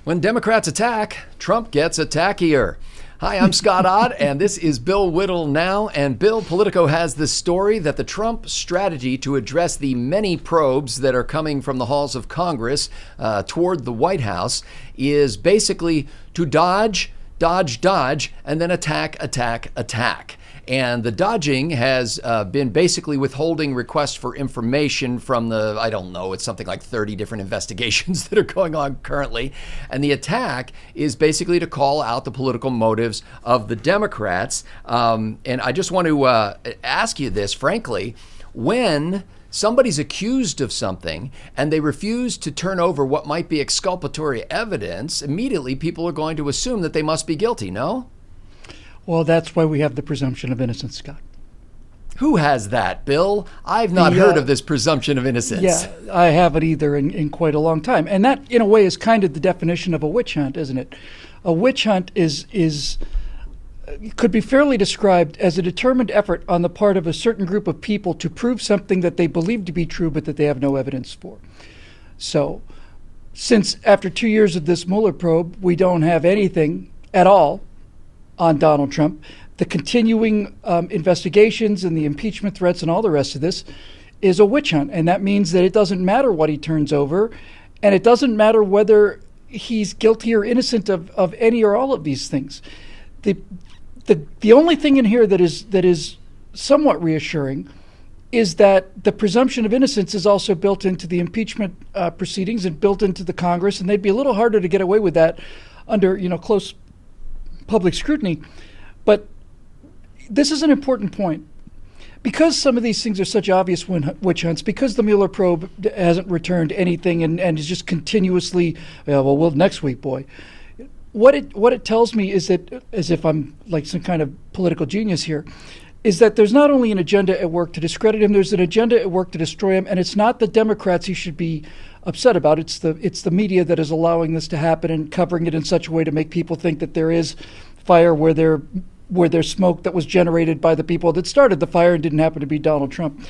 When Democrats attack, Trump gets attackier. Hi, I'm Scott Ott, and this is Bill Whittle Now. And Bill, Politico has this story that the Trump strategy to address the many probes that are coming from the halls of Congress toward the White House is basically to dodge, and then attack. And the dodging has been basically withholding requests for information from it's something like 30 different investigations that are going on currently. And the attack is basically to call out the political motives of the Democrats. And I just want to ask you this, frankly, when somebody's accused of something and they refuse to turn over what might be exculpatory evidence, immediately people are going to assume that they must be guilty, no? Well, that's why we have the presumption of innocence, Scott. Who has that, Bill? I've not heard of this presumption of innocence. Yeah, I haven't either in quite a long time. And that, in a way, is kind of the definition of a witch hunt, isn't it? A witch hunt could be fairly described as a determined effort on the part of a certain group of people to prove something that they believe to be true, but that they have no evidence for. So, since after 2 years of this Mueller probe, we don't have anything at all on Donald Trump, the continuing investigations and the impeachment threats and all the rest of this is a witch hunt. And that means that it doesn't matter what he turns over, and it doesn't matter whether he's guilty or innocent of any or all of these things. The only thing in here that is somewhat reassuring is that the presumption of innocence is also built into the impeachment proceedings and built into the Congress, and they'd be a little harder to get away with that under close public scrutiny. But this is an important point. Because some of these things are such obvious witch hunts, because the Mueller probe hasn't returned anything and is just continuously, next week, boy. What it tells me is that, as if I'm like some kind of political genius here, is that there's not only an agenda at work to discredit him, there's an agenda at work to destroy him, and it's not the Democrats he should be upset about. It's the media that is allowing this to happen and covering it in such a way to make people think that there is fire where there's smoke that was generated by the people that started the fire and didn't happen to be Donald Trump.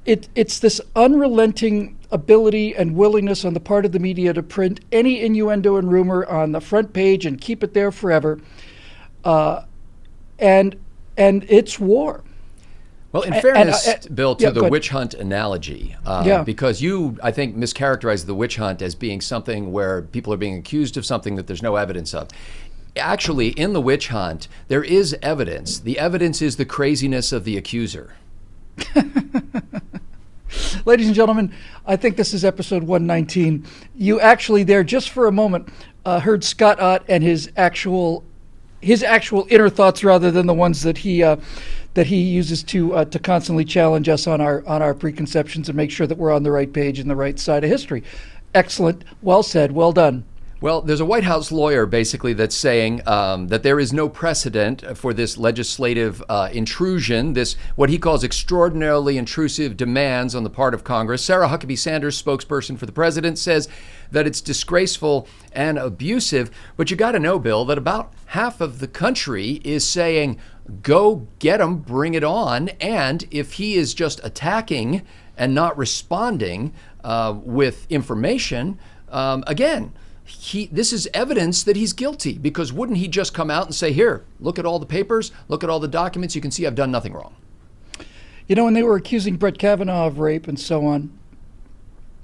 It's this unrelenting ability and willingness on the part of the media to print any innuendo and rumor on the front page and keep it there forever. And it's war. Well, in fairness, Bill, to the witch hunt analogy, because you, I think, mischaracterized the witch hunt as being something where people are being accused of something that there's no evidence of. Actually, in the witch hunt, there is evidence. The evidence is the craziness of the accuser. Ladies and gentlemen, I think this is episode 119. You actually there, just for a moment, heard Scott Ott and his actual inner thoughts rather than the ones that he uses to constantly challenge us on our preconceptions and make sure that we're on the right page and the right side of history. Excellent. Well said. Well done. Well, there's a White House lawyer basically that's saying that there is no precedent for this legislative intrusion, this what he calls extraordinarily intrusive demands on the part of Congress. Sarah Huckabee Sanders, spokesperson for the president, says that it's disgraceful and abusive. But you got to know, Bill, that about half of the country is saying, go get him, bring it on. And if he is just attacking and not responding with information, again, this is evidence that he's guilty, because wouldn't he just come out and say, here, look at all the papers, look at all the documents, you can see I've done nothing wrong. When they were accusing Brett Kavanaugh of rape and so on,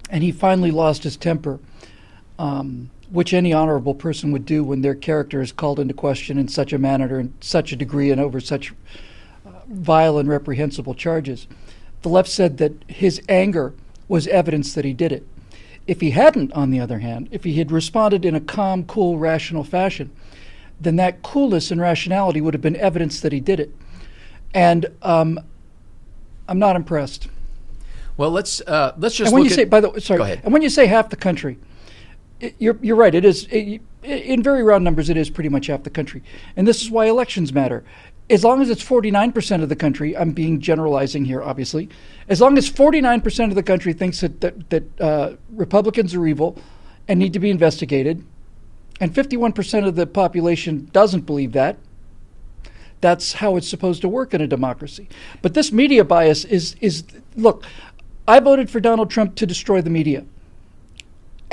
and he finally lost his temper, which any honorable person would do when their character is called into question in such a manner and such a degree and over such vile and reprehensible charges, the left said that his anger was evidence that he did it. If he hadn't, on the other hand, if he had responded in a calm, cool, rational fashion, then that coolness and rationality would have been evidence that he did it. And I'm not impressed. Well, let's just. And when you say, by the way, sorry. Go ahead. And when you say half the country, you're right. It is in very round numbers. It is pretty much half the country, and this is why elections matter. As long as it's 49% of the country, I'm being generalizing here, obviously. As long as 49% of the country thinks that Republicans are evil and need to be investigated, and 51% of the population doesn't believe that, that's how it's supposed to work in a democracy. But this media bias is look, I voted for Donald Trump to destroy the media.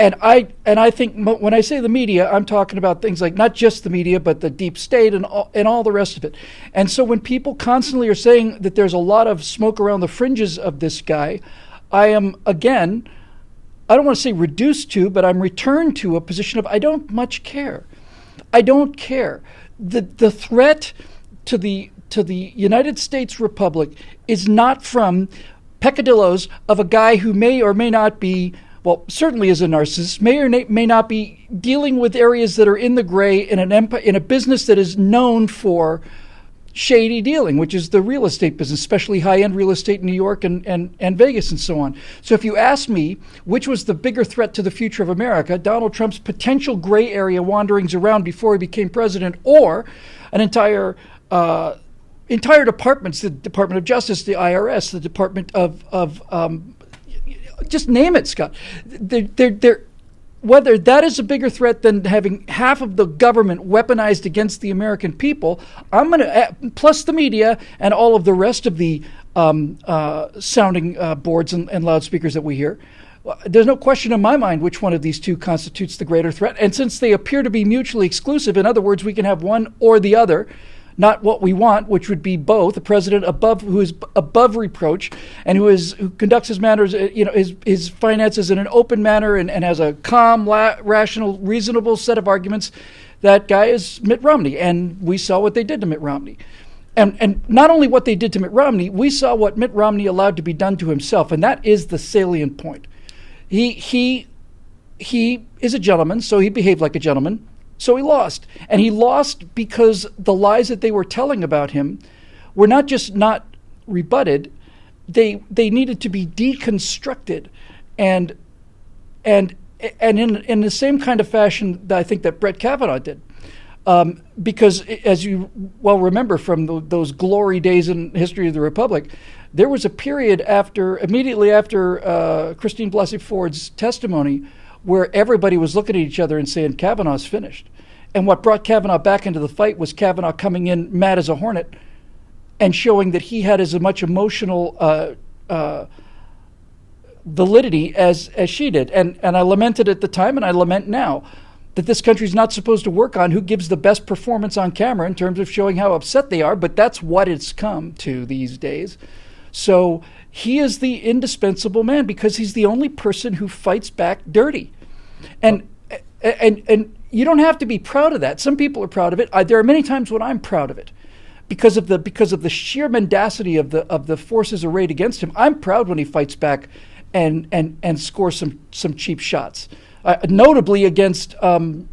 And I think when I say the media, I'm talking about things like not just the media, but the deep state and all the rest of it. And so when people constantly are saying that there's a lot of smoke around the fringes of this guy, I am, again, I don't want to say reduced to, but I'm returned to a position of I don't much care. I don't care. The threat to the United States Republic is not from peccadillos of a guy who may or may not be, well, certainly is a narcissist, may or may not be dealing with areas that are in the gray in a business that is known for shady dealing, which is the real estate business, especially high-end real estate in New York and Vegas and so on. So if you ask me which was the bigger threat to the future of America, Donald Trump's potential gray area wanderings around before he became president, or an entire departments, the Department of Justice, the IRS, the Department of just name it, Scott. They're whether that is a bigger threat than having half of the government weaponized against the American people, I'm going to, plus the media and all of the rest of the sounding boards and loudspeakers that we hear, there's no question in my mind which one of these two constitutes the greater threat. And since they appear to be mutually exclusive, in other words, we can have one or the other, not what we want, which would be both. A president who is above reproach and who conducts his matters, his finances in an open manner and has a calm, rational, reasonable set of arguments. That guy is Mitt Romney, and we saw what they did to Mitt Romney. And not only what they did to Mitt Romney, we saw what Mitt Romney allowed to be done to himself, and that is the salient point. He is a gentleman, so he behaved like a gentleman. So he lost. And he lost because the lies that they were telling about him were not just not rebutted, they needed to be deconstructed. And in the same kind of fashion that I think that Brett Kavanaugh did. Because as you well remember from those glory days in history of the Republic, there was a period immediately after Christine Blasey Ford's testimony where everybody was looking at each other and saying, Kavanaugh's finished. And what brought Kavanaugh back into the fight was Kavanaugh coming in mad as a hornet and showing that he had as much emotional validity as she did. And I lamented at the time, and I lament now, that this country's not supposed to work on who gives the best performance on camera in terms of showing how upset they are, but that's what it's come to these days. So he is the indispensable man because he's the only person who fights back dirty. And you don't have to be proud of that. Some people are proud of it. There are many times when I'm proud of it because of the sheer mendacity of the forces arrayed against him. I'm proud when he fights back and scores some cheap shots, notably against Meryl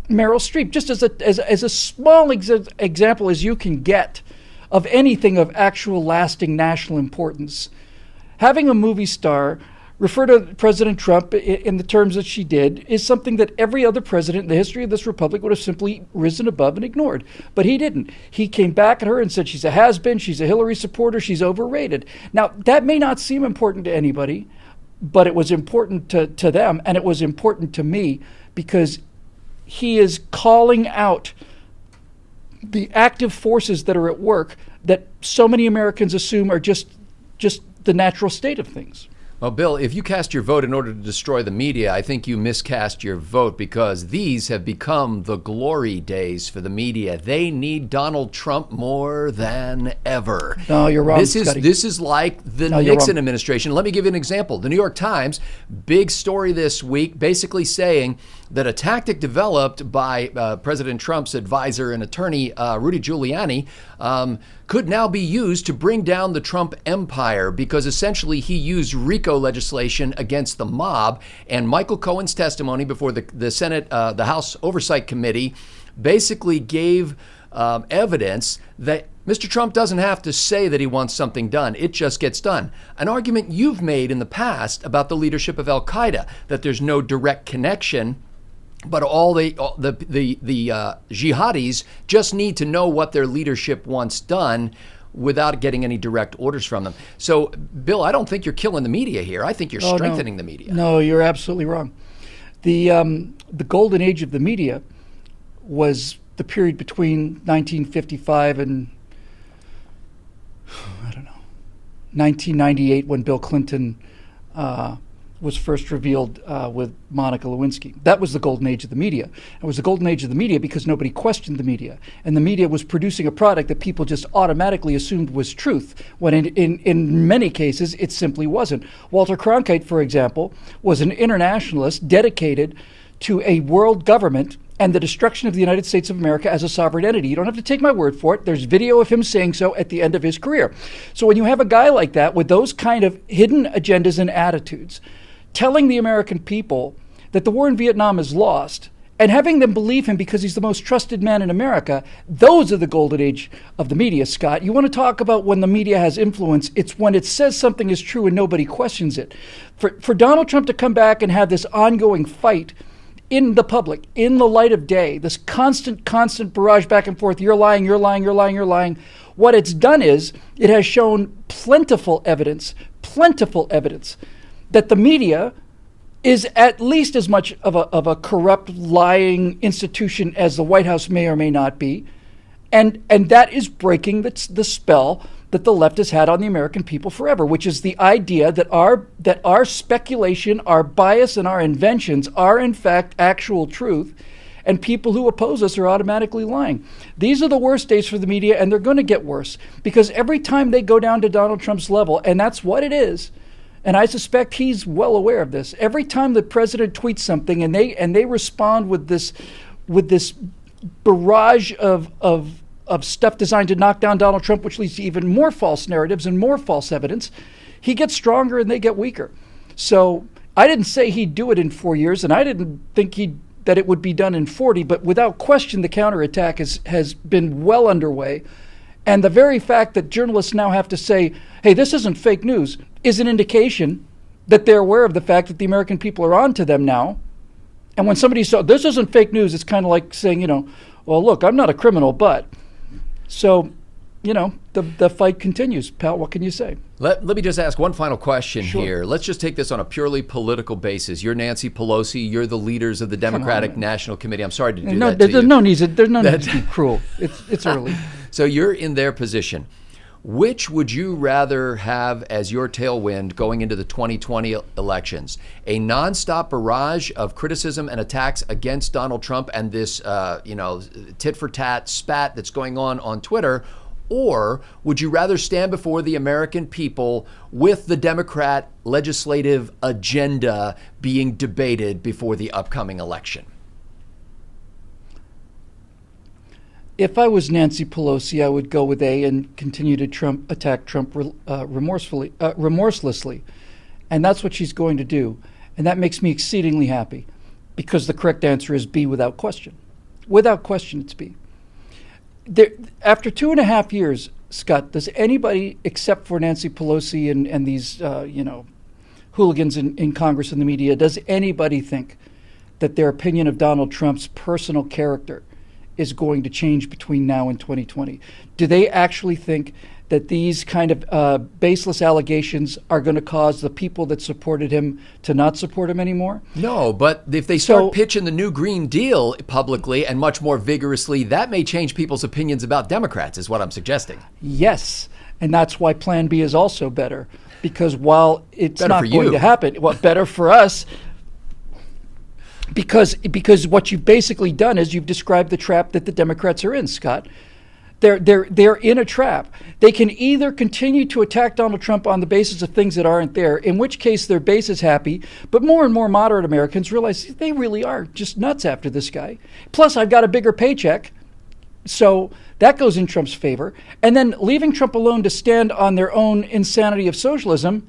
Streep, just as a small example as you can get of anything of actual lasting national importance. Having a movie star refer to President Trump in the terms that she did is something that every other president in the history of this republic would have simply risen above and ignored. But he didn't. He came back at her and said she's a has-been, she's a Hillary supporter, she's overrated. Now, that may not seem important to anybody, but it was important to them, and it was important to me because he is calling out the active forces that are at work that so many Americans assume are just the natural state of things. Well, Bill, if you cast your vote in order to destroy the media, I think you miscast your vote because these have become the glory days for the media. They need Donald Trump more than ever. No, you're wrong, This is like the Nixon administration. Let me give you an example. The New York Times, big story this week, basically saying that a tactic developed by President Trump's advisor and attorney, Rudy Giuliani, could now be used to bring down the Trump empire because essentially he used RICO legislation against the mob. And Michael Cohen's testimony before the Senate, the House Oversight Committee, basically gave evidence that Mr. Trump doesn't have to say that he wants something done. It just gets done. An argument you've made in the past about the leadership of Al-Qaeda, that there's no direct connection, but all the jihadis just need to know what their leadership wants done without getting any direct orders from them. So, Bill, I don't think you're killing the media here. I think you're strengthening the media. No, you're absolutely wrong. The golden age of the media was the period between 1955 and, 1998 when Bill Clinton was first revealed with Monica Lewinsky. That was the golden age of the media. It was the golden age of the media because nobody questioned the media. And the media was producing a product that people just automatically assumed was truth, when in many cases it simply wasn't. Walter Cronkite, for example, was an internationalist dedicated to a world government and the destruction of the United States of America as a sovereign entity. You don't have to take my word for it. There's video of him saying so at the end of his career. So when you have a guy like that with those kind of hidden agendas and attitudes, telling the American people that the war in Vietnam is lost, and having them believe him because he's the most trusted man in America, those are the golden age of the media, Scott. You want to talk about when the media has influence, it's when it says something is true and nobody questions it. For Donald Trump to come back and have this ongoing fight in the public, in the light of day, this constant barrage back and forth, you're lying, you're lying, you're lying, you're lying. What it's done is it has shown plentiful evidence that the media is at least as much of a corrupt, lying institution as the White House may or may not be. And that is breaking the spell that the left has had on the American people forever, which is the idea that our speculation, our bias, and our inventions are in fact actual truth, and people who oppose us are automatically lying. These are the worst days for the media, and they're going to get worse, because every time they go down to Donald Trump's level, and that's what it is, and I suspect he's well aware of this, every time the president tweets something and they respond with this barrage of stuff designed to knock down Donald Trump, which leads to even more false narratives and more false evidence, he gets stronger and they get weaker. So I didn't say he'd do it in 4 years, and I didn't think that it would be done in 40, but without question, the counterattack has been well underway. And the very fact that journalists now have to say, hey, this isn't fake news, is an indication that they're aware of the fact that the American people are on to them now. And when somebody says, this isn't fake news, it's kind of like saying, well, look, I'm not a criminal, but... So, the fight continues. Pal, what can you say? Let me just ask one final question Sure. here. Let's just take this on a purely political basis. You're Nancy Pelosi. You're the leaders of the Democratic National Committee. I'm sorry to do that to you. There's no need to be cruel. It's early. So you're in their position. Which would you rather have as your tailwind going into the 2020 elections? A nonstop barrage of criticism and attacks against Donald Trump and this, tit for tat spat that's going on Twitter? Or would you rather stand before the American people with the Democrat legislative agenda being debated before the upcoming election? If I was Nancy Pelosi, I would go with A and continue to attack Trump remorselessly. And that's what she's going to do. And that makes me exceedingly happy, because the correct answer is B, without question. Without question, it's B. After 2.5 years, Scott, does anybody except for Nancy Pelosi and these, hooligans in Congress and the media, does anybody think that their opinion of Donald Trump's personal character is going to change between now and 2020? Do they actually think that these kind of baseless allegations are going to cause the people that supported him to not support him anymore? No, but if they start pitching the new Green Deal publicly and much more vigorously, that may change people's opinions about Democrats, is what I'm suggesting. Yes, and that's why Plan B is also better, because while it's better not going to happen, better for us, because what you've basically done is you've described the trap that the Democrats are in, Scott. They're in a trap. They can either continue to attack Donald Trump on the basis of things that aren't there, in which case their base is happy, but more and more moderate Americans realize they really are just nuts after this guy. Plus, I've got a bigger paycheck, so that goes in Trump's favor. And then leaving Trump alone to stand on their own insanity of socialism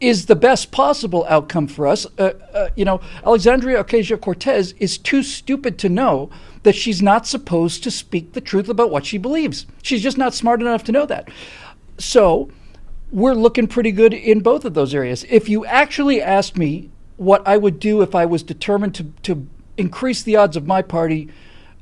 is the best possible outcome for us. Alexandria Ocasio-Cortez is too stupid to know that she's not supposed to speak the truth about what she believes. She's just not smart enough to know that. So we're looking pretty good in both of those areas. If you actually asked me what I would do if I was determined to increase the odds of my party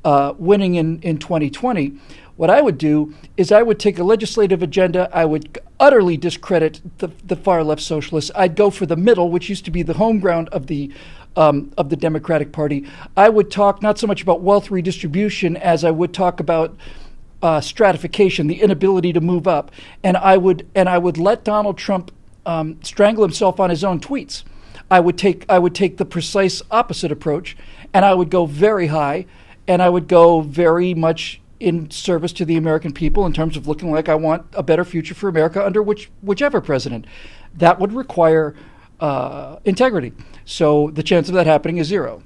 winning in 2020, what I would do is I would take a legislative agenda. I would utterly discredit the far left socialists. I'd go for the middle, which used to be the home ground of the Democratic Party. I would talk not so much about wealth redistribution as I would talk about stratification, the inability to move up, and I would let Donald Trump strangle himself on his own tweets. I would take the precise opposite approach, and I would go very high, and I would go very much in service to the American people in terms of looking like I want a better future for America under whichever president. That would require integrity. So the chance of that happening is zero.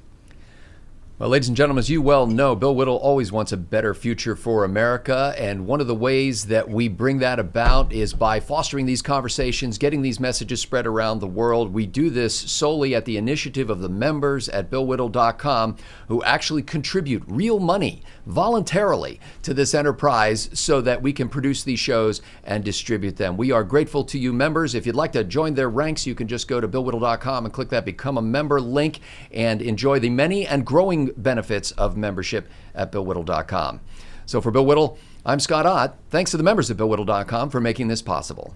Well, ladies and gentlemen, as you well know, Bill Whittle always wants a better future for America. And one of the ways that we bring that about is by fostering these conversations, getting these messages spread around the world. We do this solely at the initiative of the members at BillWhittle.com who actually contribute real money voluntarily to this enterprise so that we can produce these shows and distribute them. We are grateful to you members. If you'd like to join their ranks, you can just go to BillWhittle.com and click that Become a Member link and enjoy the many and growing benefits of membership at BillWhittle.com. So for Bill Whittle, I'm Scott Ott. Thanks to the members at BillWhittle.com for making this possible.